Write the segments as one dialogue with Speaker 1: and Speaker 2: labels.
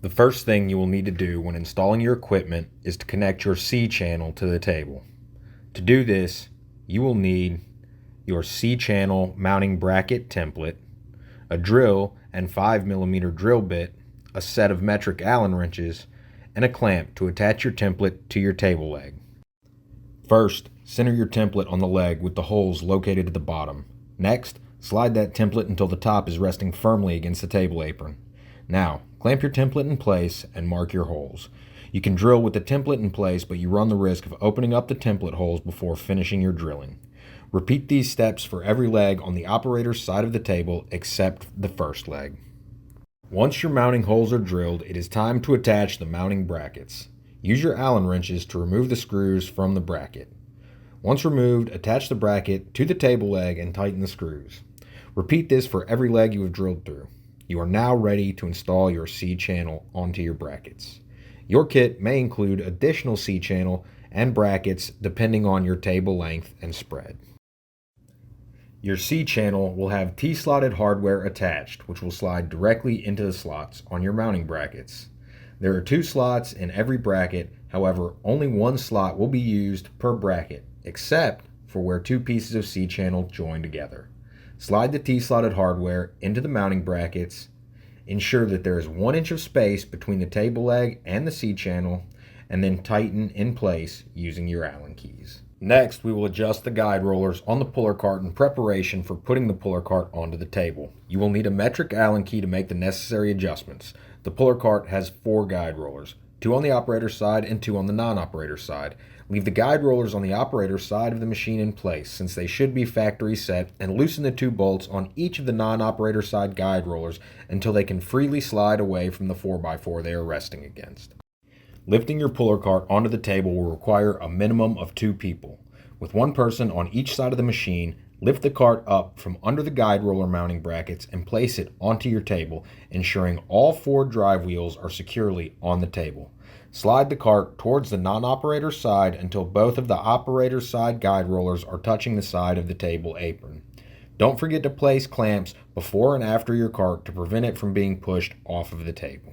Speaker 1: The first thing you will need to do when installing your equipment is to connect your C-channel to the table. To do this, you will need your C-channel mounting bracket template, a drill and 5mm drill bit, a set of metric Allen wrenches, and a clamp to attach your template to your table leg. First, center your template on the leg with the holes located at the bottom. Next, slide that template until the top is resting firmly against the table apron. Now, clamp your template in place and mark your holes. You can drill with the template in place, but you run the risk of opening up the template holes before finishing your drilling. Repeat these steps for every leg on the operator's side of the table except the first leg. Once your mounting holes are drilled, it is time to attach the mounting brackets. Use your Allen wrenches to remove the screws from the bracket. Once removed, attach the bracket to the table leg and tighten the screws. Repeat this for every leg you have drilled through. You are now ready to install your C-channel onto your brackets. Your kit may include additional C-channel and brackets depending on your table length and spread. Your C-channel will have T-slotted hardware attached, which will slide directly into the slots on your mounting brackets. There are 2 slots in every bracket, however, only 1 slot will be used per bracket, except for where 2 pieces of C-channel join together. Slide the T-slotted hardware into the mounting brackets. Ensure that there is 1 inch of space between the table leg and the C-channel, and then tighten in place using your Allen keys. Next, we will adjust the guide rollers on the puller cart in preparation for putting the puller cart onto the table. You will need a metric Allen key to make the necessary adjustments. The puller cart has 4 guide rollers, 2 on the operator's side and 2 on the non-operator's side. Leave the guide rollers on the operator's side of the machine in place, since they should be factory set, and loosen the 2 bolts on each of the non-operator side guide rollers until they can freely slide away from the 4x4 they are resting against. Lifting your puller cart onto the table will require a minimum of 2 people. With 1 person on each side of the machine, lift the cart up from under the guide roller mounting brackets and place it onto your table, ensuring all 4 drive wheels are securely on the table. Slide the cart towards the non-operator side until both of the operator side guide rollers are touching the side of the table apron. Don't forget to place clamps before and after your cart to prevent it from being pushed off of the table.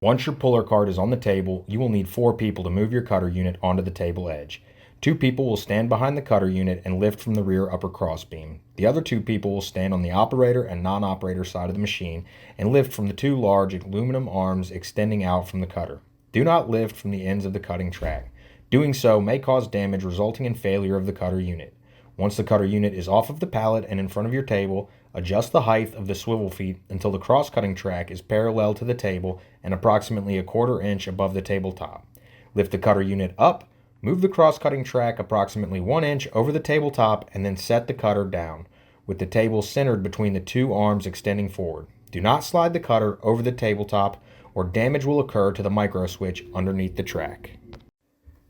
Speaker 1: Once your puller cart is on the table, you will need 4 people to move your cutter unit onto the table edge. 2 people will stand behind the cutter unit and lift from the rear upper crossbeam. The other 2 people will stand on the operator and non-operator side of the machine and lift from the 2 large aluminum arms extending out from the cutter. Do not lift from the ends of the cutting track. Doing so may cause damage, resulting in failure of the cutter unit. Once the cutter unit is off of the pallet and in front of your table, adjust the height of the swivel feet until the cross-cutting track is parallel to the table and approximately 1/4 inch above the tabletop. Lift the cutter unit up, move the cross-cutting track approximately 1 inch over the tabletop, and then set the cutter down, with the table centered between the 2 arms extending forward. Do not slide the cutter over the tabletop, or damage will occur to the micro switch underneath the track.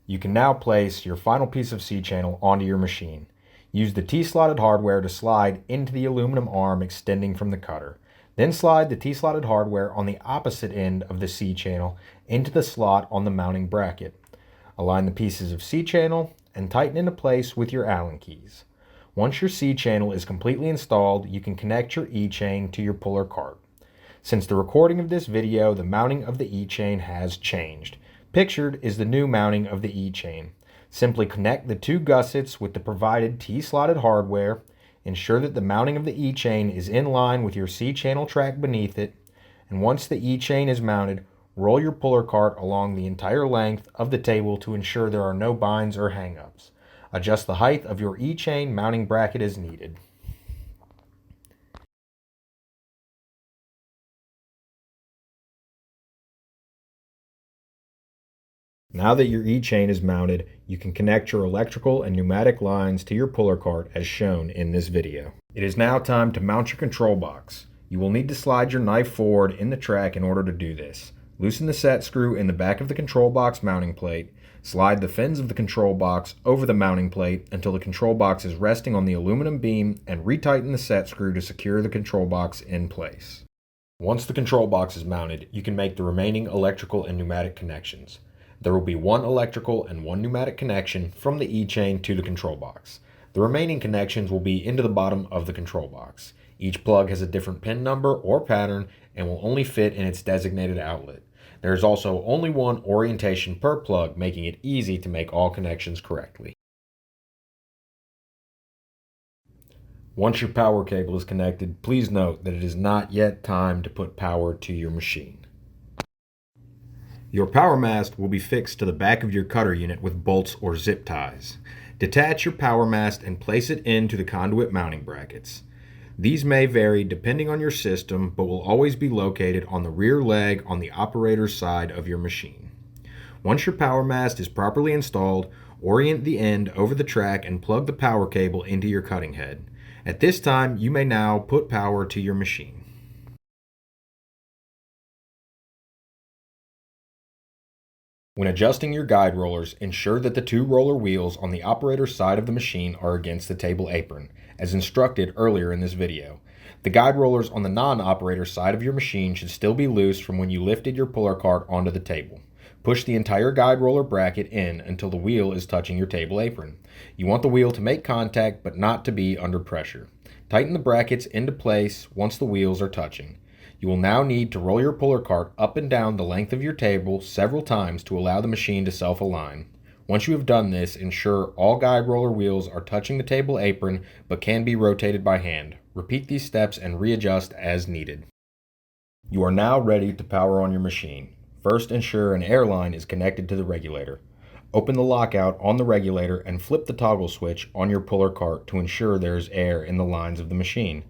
Speaker 1: You can now place your final piece of C-channel onto your machine. Use the T-slotted hardware to slide into the aluminum arm extending from the cutter. Then slide the T-slotted hardware on the opposite end of the C-channel into the slot on the mounting bracket. Align the pieces of C-channel and tighten into place with your Allen keys. Once your C-channel is completely installed, you can connect your E-chain to your puller cart. Since the recording of this video, the mounting of the E-chain has changed. Pictured is the new mounting of the E-chain. Simply connect the 2 gussets with the provided T-slotted hardware. Ensure that the mounting of the E-chain is in line with your C-channel track beneath it. And once the E-chain is mounted, roll your puller cart along the entire length of the table to ensure there are no binds or hang-ups. Adjust the height of your E-chain mounting bracket as needed. Now that your E-chain is mounted, you can connect your electrical and pneumatic lines to your puller cart as shown in this video. It is now time to mount your control box. You will need to slide your knife forward in the track in order to do this. Loosen the set screw in the back of the control box mounting plate. Slide the fins of the control box over the mounting plate until the control box is resting on the aluminum beam, and retighten the set screw to secure the control box in place. Once the control box is mounted, you can make the remaining electrical and pneumatic connections. There will be 1 electrical and 1 pneumatic connection from the E-chain to the control box. The remaining connections will be into the bottom of the control box. Each plug has a different pin number or pattern and will only fit in its designated outlet. There is also only one orientation per plug, making it easy to make all connections correctly. Once your power cable is connected, please note that it is not yet time to put power to your machine. Your power mast will be fixed to the back of your cutter unit with bolts or zip ties. Detach your power mast and place it into the conduit mounting brackets. These may vary depending on your system, but will always be located on the rear leg on the operator's side of your machine. Once your power mast is properly installed, orient the end over the track and plug the power cable into your cutting head. At this time, you may now put power to your machine. When adjusting your guide rollers, ensure that the two roller wheels on the operator's side of the machine are against the table apron, as instructed earlier in this video. The guide rollers on the non-operator side of your machine should still be loose from when you lifted your puller cart onto the table. Push the entire guide roller bracket in until the wheel is touching your table apron. You want the wheel to make contact but not to be under pressure. Tighten the brackets into place once the wheels are touching. You will now need to roll your puller cart up and down the length of your table several times to allow the machine to self-align. Once you have done this, ensure all guide roller wheels are touching the table apron but can be rotated by hand. Repeat these steps and readjust as needed. You are now ready to power on your machine. First, ensure an air line is connected to the regulator. Open the lockout on the regulator and flip the toggle switch on your puller cart to ensure there is air in the lines of the machine.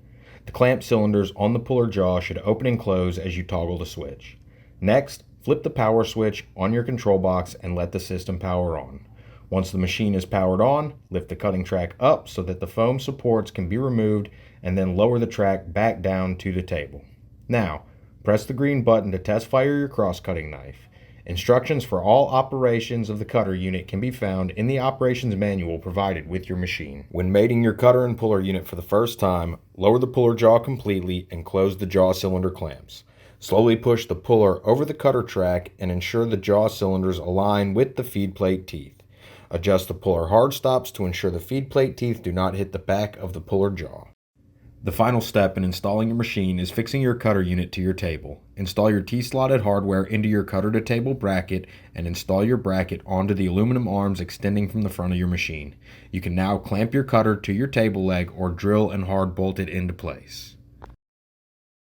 Speaker 1: The clamp cylinders on the puller jaw should open and close as you toggle the switch. Next, flip the power switch on your control box and let the system power on. Once the machine is powered on, lift the cutting track up so that the foam supports can be removed and then lower the track back down to the table. Now, press the green button to test fire your cross-cutting knife. Instructions for all operations of the cutter unit can be found in the operations manual provided with your machine. When mating your cutter and puller unit for the first time, lower the puller jaw completely and close the jaw cylinder clamps. Slowly push the puller over the cutter track and ensure the jaw cylinders align with the feed plate teeth. Adjust the puller hard stops to ensure the feed plate teeth do not hit the back of the puller jaw. The final step in installing your machine is fixing your cutter unit to your table. Install your T-slotted hardware into your cutter to table bracket and install your bracket onto the aluminum arms extending from the front of your machine. You can now clamp your cutter to your table leg or drill and hard bolt it into place.